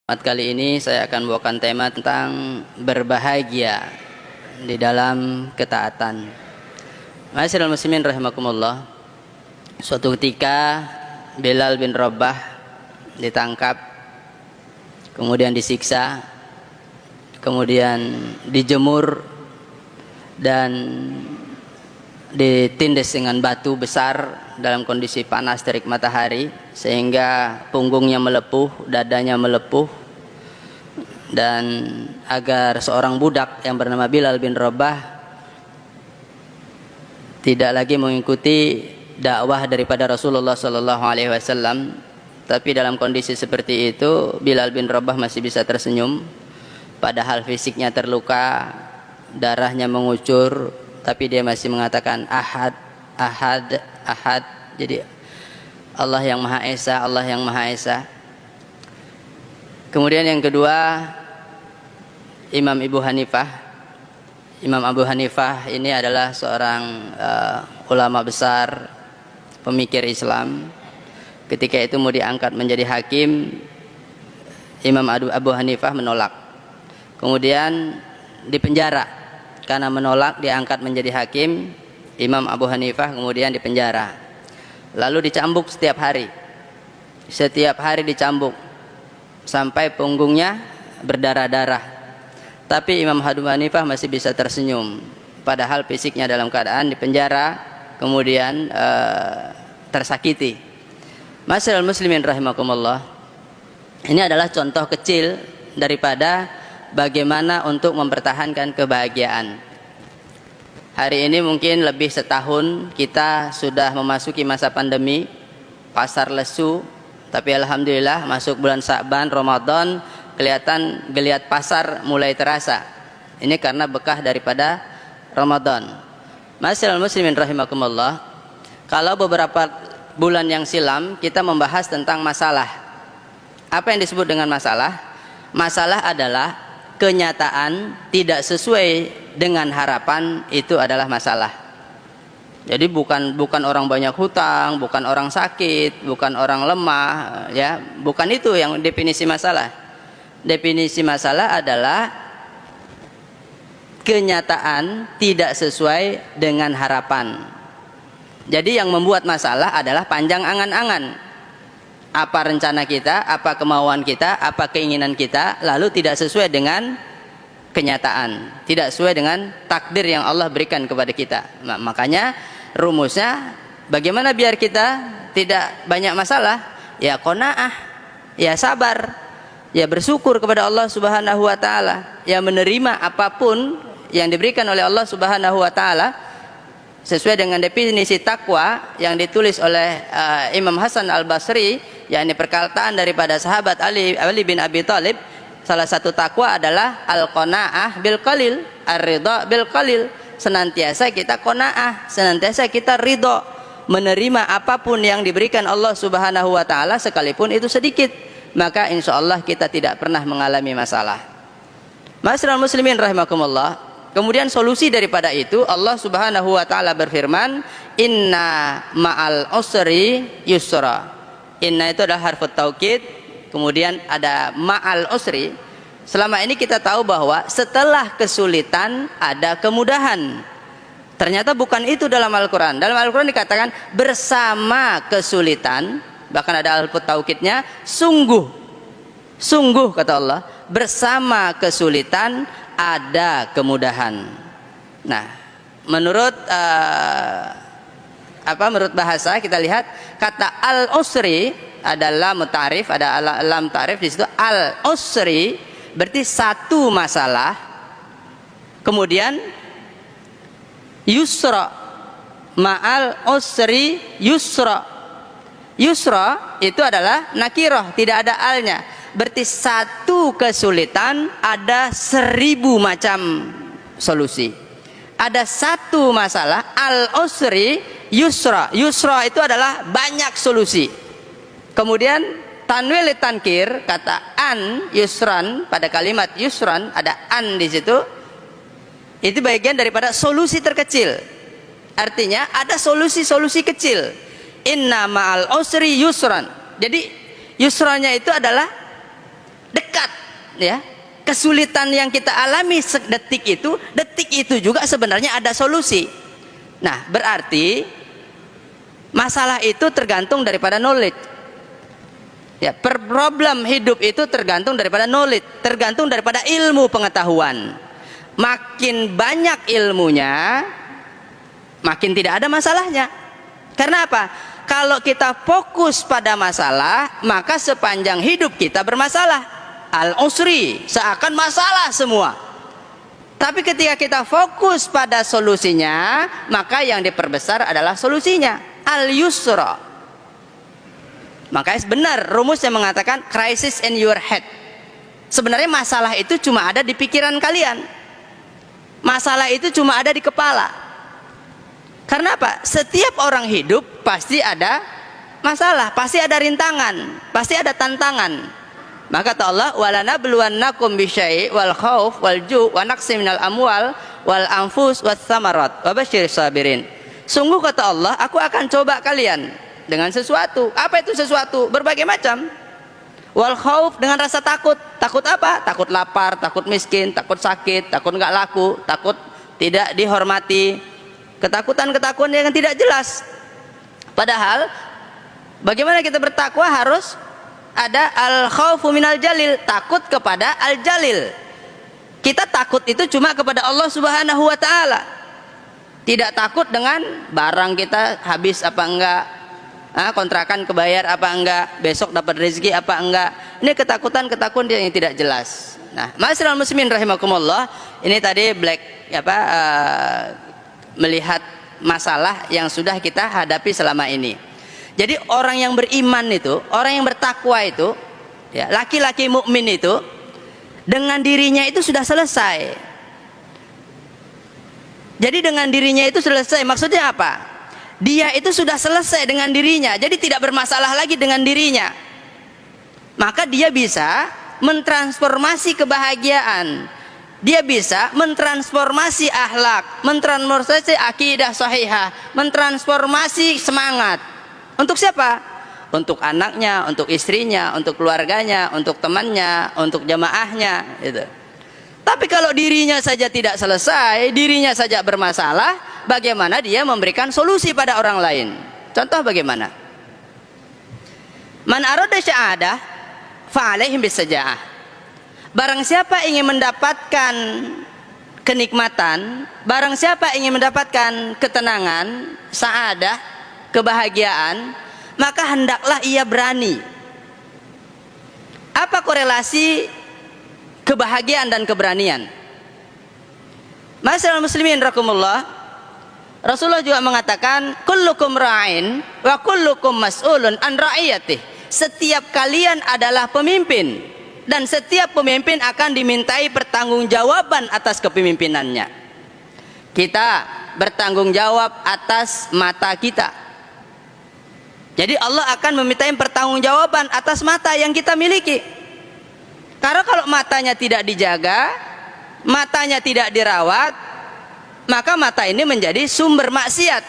Kali ini saya akan bawakan tema tentang berbahagia di dalam ketaatan. Ma'asyiral muslimin rahimakumullah. Suatu ketika Bilal bin Rabah ditangkap, kemudian disiksa, kemudian dijemur dan ditindas dengan batu besar dalam kondisi panas terik matahari sehingga punggungnya melepuh, dadanya melepuh, dan agar seorang budak yang bernama Bilal bin Rabah tidak lagi mengikuti dakwah daripada Rasulullah SAW, tapi dalam kondisi seperti itu Bilal bin Rabah masih bisa tersenyum padahal fisiknya terluka, darahnya mengucur, tapi dia masih mengatakan ahad, ahad, ahad. Jadi Allah yang Maha Esa, Allah yang Maha Esa. Kemudian yang kedua, Imam Abu Hanifah ini adalah seorang ulama besar, pemikir Islam. Ketika itu mau diangkat menjadi hakim, Imam Abu Hanifah menolak. Kemudian dipenjara karena menolak diangkat menjadi hakim. Imam Abu Hanifah kemudian dipenjara. Lalu dicambuk setiap hari. Setiap hari dicambuk sampai punggungnya berdarah-darah. Tapi Imam Abu Hanifah masih bisa tersenyum padahal fisiknya dalam keadaan dipenjara, kemudian tersakiti. Ma'asyiral muslimin rahimakumullah. Ini adalah contoh kecil daripada bagaimana untuk mempertahankan kebahagiaan. Hari ini mungkin lebih setahun kita sudah memasuki masa pandemi, pasar lesu, tapi alhamdulillah masuk bulan Sya'ban, Ramadan, kelihatan geliat pasar mulai terasa. Ini karena bekah daripada Ramadan. Ma'asyiral muslimin rahimakumullah. Kalau beberapa bulan yang silam kita membahas tentang masalah. Apa yang disebut dengan masalah? Masalah adalah kenyataan tidak sesuai dengan harapan, itu adalah masalah. Jadi bukan orang banyak hutang, bukan orang sakit, bukan orang lemah, ya, bukan itu yang definisi masalah. Definisi masalah adalah kenyataan tidak sesuai dengan harapan. Jadi yang membuat masalah adalah panjang angan-angan. Apa rencana kita, apa kemauan kita, apa keinginan kita, lalu tidak sesuai dengan kenyataan, tidak sesuai dengan takdir yang Allah berikan kepada kita. Makanya rumusnya bagaimana biar kita tidak banyak masalah? Ya qanaah, ya sabar, ya bersyukur kepada Allah Subhanahu wa taala, ya menerima apapun yang diberikan oleh Allah Subhanahu wa taala sesuai dengan definisi takwa yang ditulis oleh Imam Hasan Al-Basri, yakni perkataan daripada sahabat Ali bin Abi Thalib. Salah satu takwa adalah al-qanaah bil qalil, ar-ridha bil qalil. Senantiasa kita qanaah, senantiasa kita ridha, menerima apapun yang diberikan Allah Subhanahu wa taala sekalipun itu sedikit, maka insyaallah kita tidak pernah mengalami masalah. Ma'asyiral muslimin rahimakumullah. Kemudian solusi daripada itu Allah Subhanahu wa taala berfirman, inna ma'al usri yusra. Inna itu adalah harfu taukid, kemudian ada ma'al usri. Selama ini kita tahu bahwa setelah kesulitan ada kemudahan. Ternyata bukan itu dalam Al-Quran. Dalam Al-Quran dikatakan bersama kesulitan, bahkan ada harfu taukidnya, sungguh, sungguh kata Allah, bersama kesulitan ada kemudahan. Nah, menurut menurut bahasa kita lihat kata al-usri ada lam ta'rif, ada lam ta'rif di situ. Al-usri berarti satu masalah. Kemudian yusra, ma'al usri yusra. Yusra itu adalah nakirah, tidak ada alnya. Berarti satu kesulitan ada 1000 macam solusi. Ada satu masalah al-usri yusra. Yusra itu adalah banyak solusi. Kemudian tanwil tankir, kata an yusran, pada kalimat yusran ada an di situ. Itu bagian daripada solusi terkecil. Artinya ada solusi-solusi kecil. Inna ma'al usri yusran. Jadi yusranya itu adalah dekat ya, kesulitan yang kita alami detik itu juga sebenarnya ada solusi. Nah, berarti masalah itu tergantung daripada knowledge. Ya, problem hidup itu tergantung daripada knowledge, tergantung daripada ilmu pengetahuan. Makin banyak ilmunya, makin tidak ada masalahnya. Karena apa? Kalau kita fokus pada masalah, maka sepanjang hidup kita bermasalah. Al-usri, seakan masalah semua. Tapi ketika kita fokus pada solusinya, maka yang diperbesar adalah solusinya. Al-yusra. Makanya benar rumus yang mengatakan crisis in your head. Sebenarnya masalah itu cuma ada di pikiran kalian. Masalah itu cuma ada di kepala. Karena apa? Setiap orang hidup pasti ada masalah, pasti ada rintangan, pasti ada tantangan. Maka kata Allah, walanabluwannakum bisyai' wal khauf wal ju' wa naqsim minal amwal wal anfus was samarat wa basyiris sabirin. Sungguh kata Allah, aku akan coba kalian dengan sesuatu. Apa itu sesuatu? Berbagai macam. Wal khauf, dengan rasa takut. Takut apa? Takut lapar, takut miskin, takut sakit, takut nggak laku, takut tidak dihormati. Ketakutan-ketakutan yang tidak jelas. Padahal bagaimana kita bertakwa harus ada al khaufu minal jalil, takut kepada al jalil. Kita takut itu cuma kepada Allah Subhanahu wa taala. Tidak takut dengan barang kita habis apa enggak, kontrakan kebayar apa enggak, besok dapat rezeki apa enggak. Ini ketakutan yang tidak jelas. Nah, ma'asyiral muslimin rahimakumullah, ini tadi melihat masalah yang sudah kita hadapi selama ini. Jadi orang yang beriman itu, orang yang bertakwa itu, ya, laki-laki mukmin itu dengan dirinya itu sudah selesai. Jadi dengan dirinya itu selesai, maksudnya apa? Dia itu sudah selesai dengan dirinya, jadi tidak bermasalah lagi dengan dirinya. Maka dia bisa mentransformasi kebahagiaan, dia bisa mentransformasi akhlak, mentransformasi akidah sahihah, mentransformasi semangat. Untuk siapa? Untuk anaknya, untuk istrinya, untuk keluarganya, untuk temannya, untuk jamaahnya, gitu. Tapi kalau dirinya saja tidak selesai, dirinya saja bermasalah, bagaimana dia memberikan solusi pada orang lain? Contoh bagaimana? Man arada sya'adah fa'alaihim bisaja'ah. Barang siapa ingin mendapatkan kenikmatan, barang siapa ingin mendapatkan ketenangan, sa'adah, kebahagiaan, maka hendaklah ia berani. Apa korelasi kebahagiaan dan keberanian? Ma'asyiral muslimin rahimakumullah, Rasulullah juga mengatakan, kullukum ra'in wa kullukum mas'ulun an ra'iyatih. Setiap kalian adalah pemimpin, dan setiap pemimpin akan dimintai pertanggungjawaban atas kepemimpinannya. Kita bertanggung jawab atas mata kita. Jadi Allah akan memintai pertanggungjawaban atas mata yang kita miliki. Karena kalau matanya tidak dijaga, matanya tidak dirawat, maka mata ini menjadi sumber maksiat.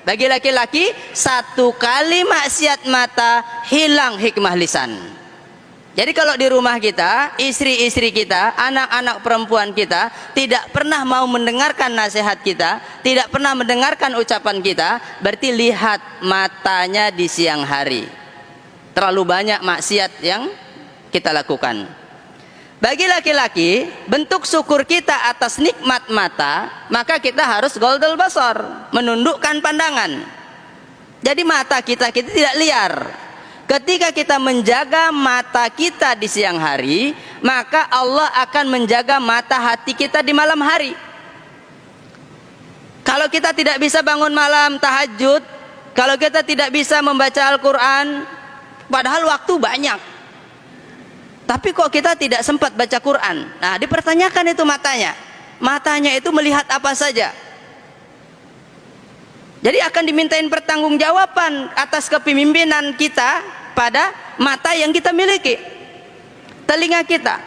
Bagi laki-laki, satu kali maksiat mata, hilang hikmah lisan. Jadi kalau di rumah kita, istri-istri kita, anak-anak perempuan kita tidak pernah mau mendengarkan nasihat kita, tidak pernah mendengarkan ucapan kita, berarti lihat matanya di siang hari. Terlalu banyak maksiat yang kita lakukan. Bagi laki-laki, bentuk syukur kita atas nikmat mata, maka kita harus goldel basar, menundukkan pandangan. Jadi mata kita tidak liar. Ketika kita menjaga mata kita di siang hari, maka Allah akan menjaga mata hati kita di malam hari. Kalau kita tidak bisa bangun malam tahajud, kalau kita tidak bisa membaca Al-Quran, padahal waktu banyak, tapi kok kita tidak sempat baca Quran. Nah, dipertanyakan itu matanya. Matanya itu melihat apa saja. Jadi akan dimintain pertanggungjawaban atas kepemimpinan kita pada mata yang kita miliki. Telinga kita,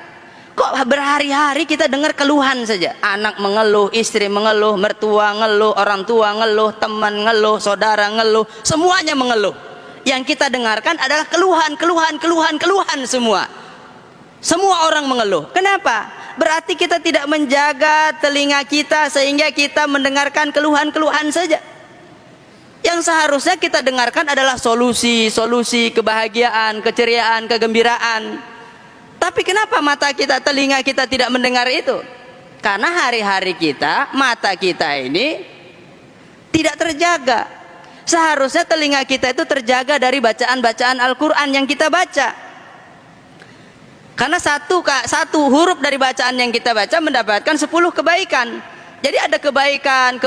kok berhari-hari kita dengar keluhan saja. Anak mengeluh, istri mengeluh, mertua ngeluh, orang tua ngeluh, teman ngeluh, saudara ngeluh, semuanya mengeluh. Yang kita dengarkan adalah keluhan semua. Semua orang mengeluh. Kenapa? Berarti kita tidak menjaga telinga kita sehingga kita mendengarkan keluhan-keluhan saja. Yang seharusnya kita dengarkan adalah solusi kebahagiaan, keceriaan, kegembiraan. Tapi kenapa mata kita, telinga kita tidak mendengar itu? Karena hari-hari kita, mata kita ini tidak terjaga. Seharusnya telinga kita itu terjaga dari bacaan-bacaan Al-Quran yang kita baca. Karena satu huruf dari bacaan yang kita baca mendapatkan 10 kebaikan. Jadi ada kebaikan.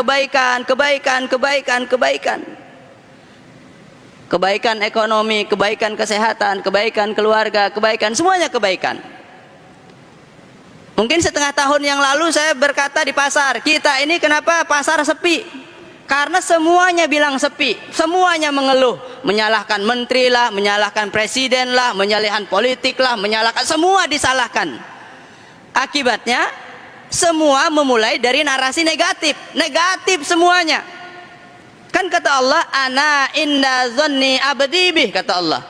Kebaikan ekonomi, kebaikan kesehatan, kebaikan keluarga, kebaikan, semuanya kebaikan. Mungkin setengah tahun yang lalu saya berkata di pasar, kita ini kenapa pasar sepi? Karena semuanya bilang sepi, semuanya mengeluh, menyalahkan menteri lah, menyalahkan presiden lah, menyalahkan politik lah, menyalahkan, semua disalahkan. Akibatnya semua memulai dari narasi negatif semuanya. Kan kata Allah, ana inda zanni abdi bih, kata Allah,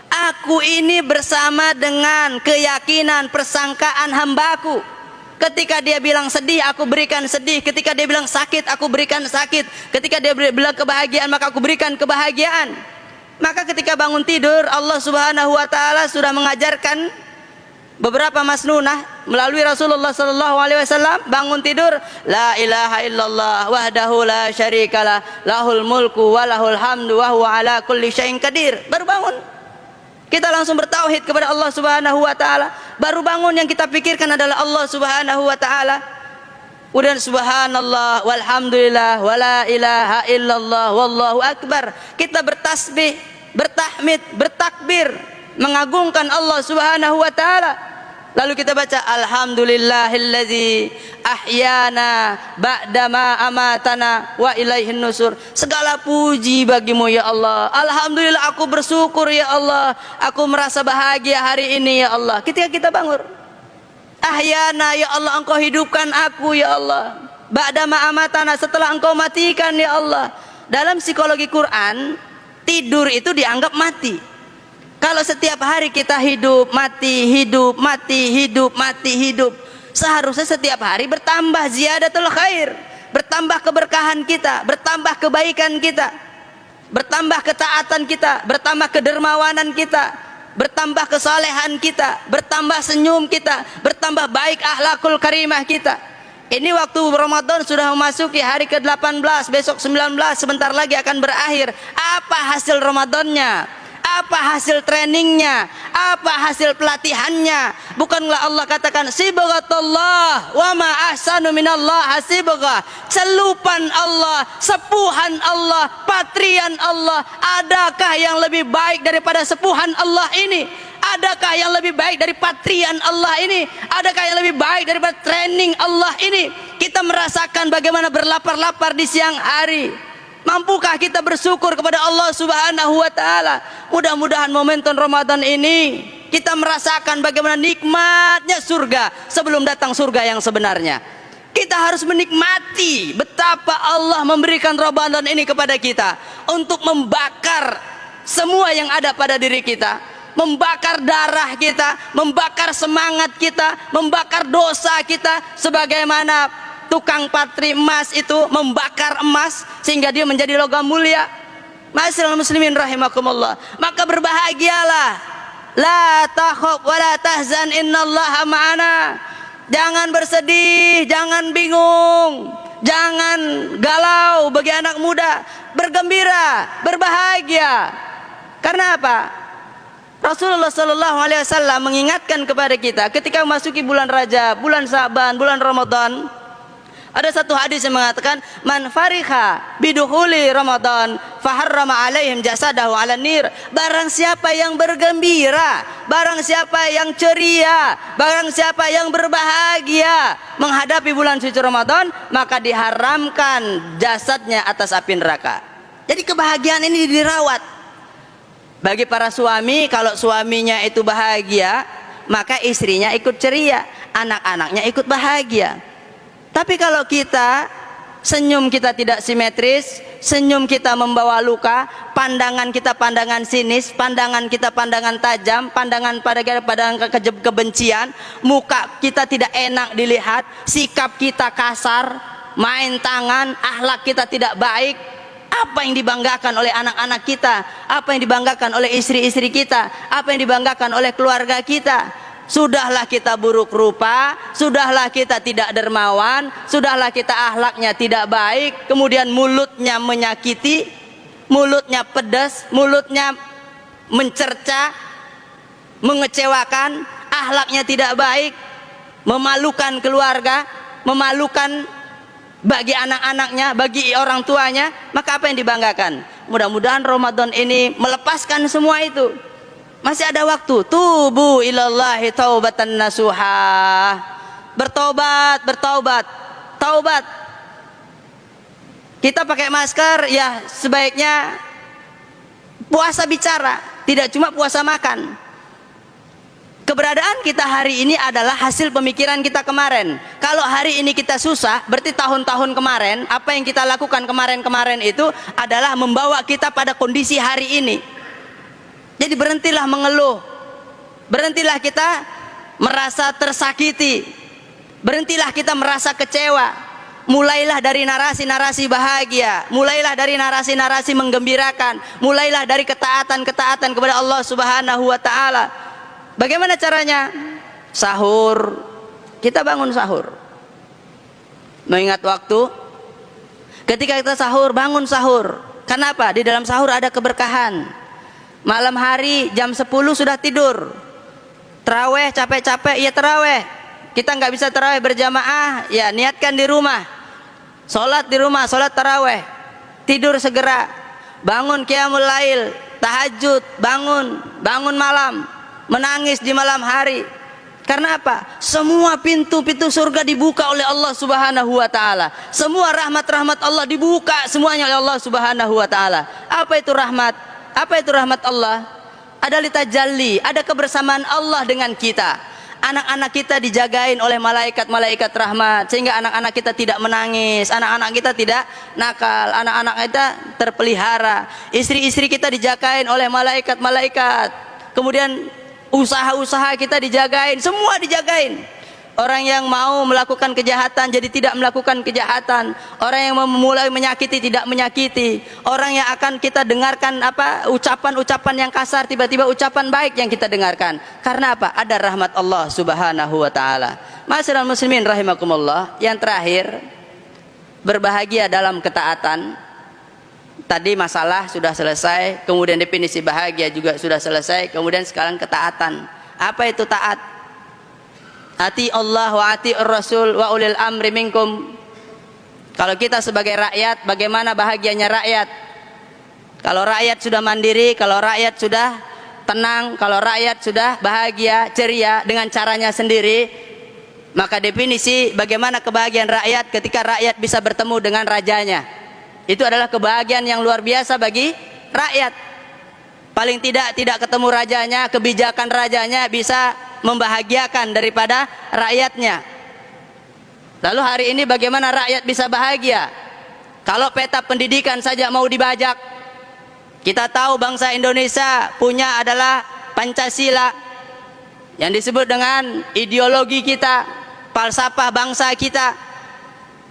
aku ini bersama dengan keyakinan persangkaan hambaku. Ketika dia bilang sedih, aku berikan sedih. Ketika dia bilang sakit, aku berikan sakit. Ketika dia bilang kebahagiaan, maka aku berikan kebahagiaan. Maka ketika bangun tidur, Allah Subhanahu wa taala sudah mengajarkan beberapa masnunah melalui Rasulullah sallallahu alaihi wasallam. Bangun tidur, la ilaha illallah wahdahu la syarikalah, lahul mulku wa lahul hamdu wa huwa ala kulli syai'in qadir. Baru bangun kita langsung bertauhid kepada Allah Subhanahu wa taala. Baru bangun yang kita pikirkan adalah Allah Subhanahu wa taala. Kemudian subhanallah walhamdulillah wala ilaha illallah wallahu akbar. Kita bertasbih, bertahmid, bertakbir, mengagungkan Allah Subhanahu wa taala. Lalu kita baca alhamdulillahilladzi ahyana ba'dama amatana wa ilaihin nusur. Segala puji bagimu ya Allah. Alhamdulillah, aku bersyukur ya Allah. Aku merasa bahagia hari ini ya Allah. Ketika kita bangun, ahyana ya Allah, engkau hidupkan aku ya Allah. Ba'dama amatana, setelah engkau matikan ya Allah. Dalam psikologi Quran, tidur itu dianggap mati. Kalau setiap hari kita hidup, mati, hidup, mati, hidup, mati, hidup, seharusnya setiap hari bertambah ziyadatul khair, bertambah keberkahan kita, bertambah kebaikan kita, bertambah ketaatan kita, bertambah kedermawanan kita, bertambah kesalehan kita, bertambah senyum kita, bertambah baik akhlakul karimah kita. Ini waktu Ramadan sudah memasuki hari ke-18, besok 19, sebentar lagi akan berakhir. Apa hasil Ramadannya? Apa hasil trainingnya? Apa hasil pelatihannya? Bukanlah Allah katakan sibghatullah wa ma ahsanu minallah hasibgha, celupan Allah, sepuhan Allah, patrian Allah. Adakah yang lebih baik daripada sepuhan Allah ini? Adakah yang lebih baik dari patrian Allah ini? Adakah yang lebih baik daripada training Allah ini? Kita merasakan bagaimana berlapar-lapar di siang hari. Mampukah kita bersyukur kepada Allah Subhanahu wa taala? Mudah-mudahan momentum Ramadan ini kita merasakan bagaimana nikmatnya surga sebelum datang surga yang sebenarnya. Kita harus menikmati betapa Allah memberikan Ramadan ini kepada kita untuk membakar semua yang ada pada diri kita, membakar darah kita, membakar semangat kita, membakar dosa kita, sebagaimana tukang patri emas itu membakar emas sehingga dia menjadi logam mulia. Ma'asyiral muslimin rahimakumullah. Maka berbahagialah, la takhaf wa la tahzan innallaha ma'ana. Jangan bersedih, jangan bingung, jangan galau bagi anak muda. Bergembira, berbahagia. Karena apa? Rasulullah sallallahu alaihi wasallam mengingatkan kepada kita ketika memasuki bulan Rajab, bulan Sa'ban, bulan Ramadan. Ada satu hadis yang mengatakan, man fariha bidukhuli Ramadan faharrama alaihim jasadahu ala nir. Barang siapa yang bergembira, barang siapa yang ceria, barang siapa yang berbahagia menghadapi bulan suci Ramadan, maka diharamkan jasadnya atas api neraka. Jadi kebahagiaan ini dirawat. Bagi para suami, kalau suaminya itu bahagia, maka istrinya ikut ceria, anak-anaknya ikut bahagia. Tapi kalau kita senyum kita tidak simetris, senyum kita membawa luka, pandangan kita pandangan sinis, pandangan kita pandangan tajam, pandangan kebencian, muka kita tidak enak dilihat, sikap kita kasar, main tangan, akhlak kita tidak baik. Apa yang dibanggakan oleh anak-anak kita, apa yang dibanggakan oleh istri-istri kita, apa yang dibanggakan oleh keluarga kita. Sudahlah kita buruk rupa, sudahlah kita tidak dermawan, sudahlah kita akhlaknya tidak baik, kemudian mulutnya menyakiti, mulutnya pedas, mulutnya mencerca, mengecewakan, akhlaknya tidak baik, memalukan keluarga, memalukan bagi anak-anaknya, bagi orang tuanya. Maka apa yang dibanggakan? Mudah-mudahan Ramadan ini melepaskan semua itu. Masih ada waktu. Tubu ilallahi taubatan nasuha. Bertobat, bertaubat, taubat. Kita pakai masker, ya sebaiknya puasa bicara, tidak cuma puasa makan. Keberadaan kita hari ini adalah hasil pemikiran kita kemarin. Kalau hari ini kita susah, berarti tahun-tahun kemarin, apa yang kita lakukan kemarin-kemarin itu adalah membawa kita pada kondisi hari ini. Jadi berhentilah mengeluh, berhentilah kita merasa tersakiti, berhentilah kita merasa kecewa. Mulailah dari narasi-narasi bahagia, mulailah dari narasi-narasi menggembirakan, mulailah dari ketaatan-ketaatan kepada Allah Subhanahu wa taala. Bagaimana caranya? Sahur, kita bangun sahur, mengingat waktu. Ketika kita sahur, bangun sahur. Kenapa? Di dalam sahur ada keberkahan. Malam hari jam 10 sudah tidur. Taraweh capek-capek, ya taraweh. Kita nggak bisa taraweh berjamaah, ya niatkan di rumah. Sholat di rumah, sholat taraweh. Tidur segera. Bangun qiyamul lail, tahajud, bangun malam, menangis di malam hari. Karena apa? Semua pintu-pintu surga dibuka oleh Allah Subhanahu wa taala. Semua rahmat-rahmat Allah dibuka semuanya oleh Allah Subhanahu wa taala. Apa itu rahmat? Apa itu rahmat Allah? Ada litajalli, ada kebersamaan Allah dengan kita. Anak-anak kita dijagain oleh malaikat-malaikat rahmat, sehingga anak-anak kita tidak menangis, anak-anak kita tidak nakal, anak-anak kita terpelihara. Istri-istri kita dijagain oleh malaikat-malaikat. Kemudian usaha-usaha kita dijagain, semua dijagain. Orang yang mau melakukan kejahatan jadi tidak melakukan kejahatan. Orang yang memulai menyakiti tidak menyakiti. Orang yang akan kita dengarkan ucapan-ucapan yang kasar, tiba-tiba ucapan baik yang kita dengarkan. Karena apa? Ada rahmat Allah Subhanahu wa taala. Ma'asyiral muslimin rahimakumullah. Yang terakhir, berbahagia dalam ketaatan. Tadi masalah sudah selesai, kemudian definisi bahagia juga sudah selesai, kemudian sekarang ketaatan. Apa itu taat? Ati Allah wa ati Rasul wa ulil amri minkum. Kalau kita sebagai rakyat, bagaimana bahagianya rakyat? Kalau rakyat sudah mandiri, kalau rakyat sudah tenang, kalau rakyat sudah bahagia, ceria dengan caranya sendiri, maka definisi bagaimana kebahagiaan rakyat ketika rakyat bisa bertemu dengan rajanya. Itu adalah kebahagiaan yang luar biasa bagi rakyat. Paling tidak ketemu rajanya, kebijakan rajanya bisa membahagiakan daripada rakyatnya. Lalu hari ini bagaimana rakyat bisa bahagia? Kalau peta pendidikan saja mau dibajak. Kita tahu bangsa Indonesia punya adalah Pancasila, yang disebut dengan ideologi kita, falsafah bangsa kita.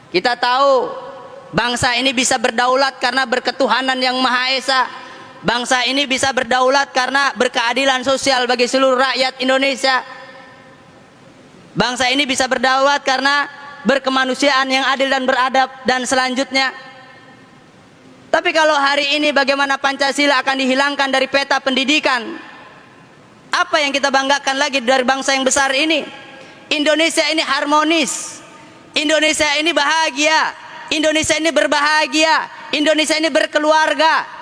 Kita tahu bangsa ini bisa berdaulat karena berketuhanan yang Maha Esa. Bangsa ini bisa berdaulat karena berkeadilan sosial bagi seluruh rakyat Indonesia. Bangsa ini bisa berdaulat karena berkemanusiaan yang adil dan beradab dan selanjutnya. Tapi kalau hari ini bagaimana Pancasila akan dihilangkan dari peta pendidikan? Apa yang kita banggakan lagi dari bangsa yang besar ini? Indonesia ini harmonis. Indonesia ini bahagia. Indonesia ini berbahagia. Indonesia ini berkeluarga.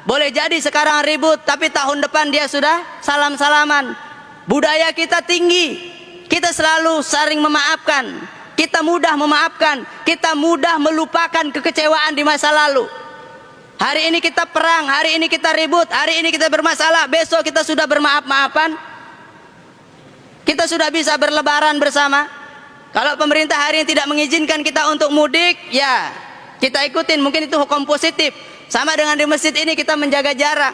Boleh jadi sekarang ribut, tapi tahun depan dia sudah salam-salaman. Budaya kita tinggi. Kita selalu saling memaafkan. Kita mudah memaafkan. Kita mudah melupakan kekecewaan di masa lalu. Hari ini kita perang, hari ini kita ribut, hari ini kita bermasalah, besok kita sudah bermaaf-maafan. Kita sudah bisa berlebaran bersama. Kalau pemerintah hari ini tidak mengizinkan kita untuk mudik, ya kita ikutin, mungkin itu hukum positif. Sama dengan di masjid ini kita menjaga jarak.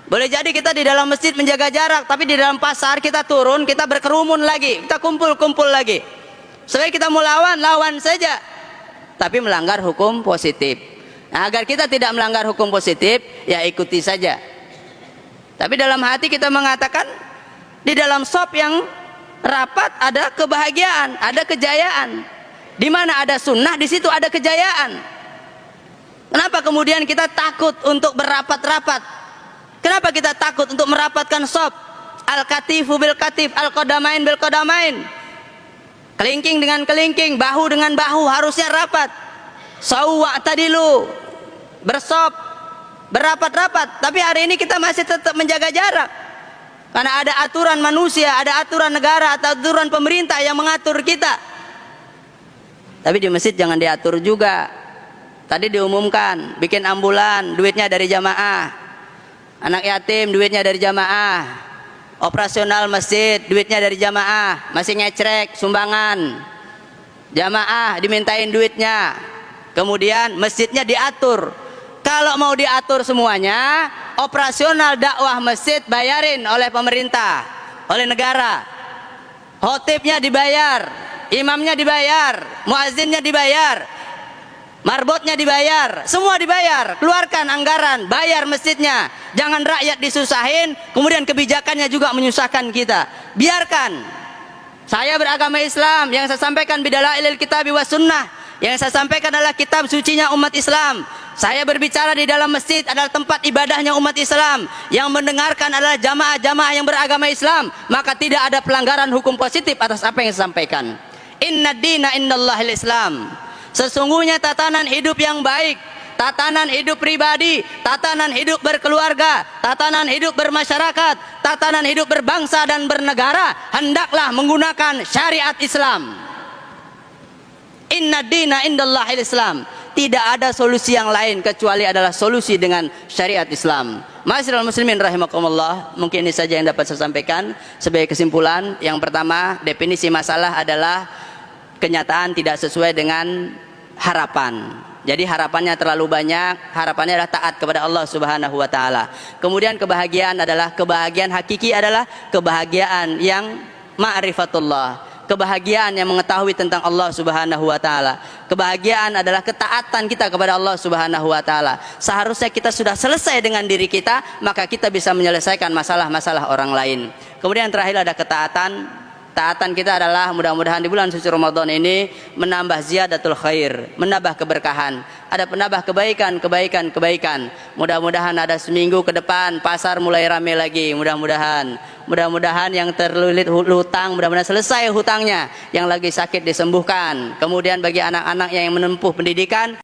Boleh jadi kita di dalam masjid menjaga jarak, tapi di dalam pasar kita turun, kita berkerumun lagi, kita kumpul-kumpul lagi. Sebaik kita mau lawan, lawan saja, tapi melanggar hukum positif. Nah, agar kita tidak melanggar hukum positif, ya ikuti saja. Tapi dalam hati kita mengatakan, di dalam shop yang rapat ada kebahagiaan, ada kejayaan. Di mana ada sunnah, di situ ada kejayaan. Kenapa kemudian kita takut untuk berapat-rapat? Kenapa kita takut untuk merapatkan shop? Al-katifu bil katif, al-qadamain bil qadamain. Kelingking dengan kelingking, bahu dengan bahu, harusnya rapat. Sawwa tadilu, bersop, berapat-rapat. Tapi hari ini kita masih tetap menjaga jarak. Karena ada aturan manusia, ada aturan negara atau aturan pemerintah yang mengatur kita. Tapi di masjid jangan diatur juga. Tadi diumumkan, bikin ambulan, duitnya dari jamaah. Anak yatim, duitnya dari jamaah. Operasional masjid, duitnya dari jamaah. Masih ngecrek, sumbangan. Jamaah dimintain duitnya. Kemudian masjidnya diatur. Kalau mau diatur semuanya, operasional dakwah masjid bayarin oleh pemerintah, oleh negara. Khotibnya dibayar, imamnya dibayar, muazzinnya dibayar, marbotnya dibayar, semua dibayar. Keluarkan anggaran, bayar masjidnya. Jangan rakyat disusahin, kemudian kebijakannya juga menyusahkan kita. Biarkan. Saya beragama Islam, yang saya sampaikan bidalailil kitabi was sunnah. Yang saya sampaikan adalah kitab sucinya umat Islam. Saya berbicara di dalam masjid adalah tempat ibadahnya umat Islam. Yang mendengarkan adalah jamaah-jamaah yang beragama Islam. Maka tidak ada pelanggaran hukum positif atas apa yang saya sampaikan. Inna dina indallahil Islam. Sesungguhnya tatanan hidup yang baik, tatanan hidup pribadi, tatanan hidup berkeluarga, tatanan hidup bermasyarakat, tatanan hidup berbangsa dan bernegara, hendaklah menggunakan syariat Islam. Inna dina indallahil Islam. Tidak ada solusi yang lain kecuali adalah solusi dengan syariat Islam. Ma'asyiral muslimin rahimakumullah, mungkin ini saja yang dapat saya sampaikan sebagai kesimpulan. Yang pertama, definisi masalah adalah kenyataan tidak sesuai dengan harapan. Jadi harapannya terlalu banyak, harapannya adalah taat kepada Allah Subhanahu wa taala. Kemudian kebahagiaan hakiki adalah kebahagiaan yang ma'rifatullah. Kebahagiaan yang mengetahui tentang Allah Subhanahu wa taala. Kebahagiaan adalah ketaatan kita kepada Allah Subhanahu wa taala. Seharusnya kita sudah selesai dengan diri kita, maka kita bisa menyelesaikan masalah-masalah orang lain. Kemudian terakhir ada ketaatan. Taatan kita adalah mudah-mudahan di bulan suci Ramadan ini menambah ziyadatul khair, menambah keberkahan, ada penambah kebaikan. Mudah-mudahan ada seminggu ke depan pasar mulai ramai lagi. Mudah-mudahan yang terlilit hutang mudah-mudahan selesai hutangnya, yang lagi sakit disembuhkan. Kemudian bagi anak-anak yang menempuh pendidikan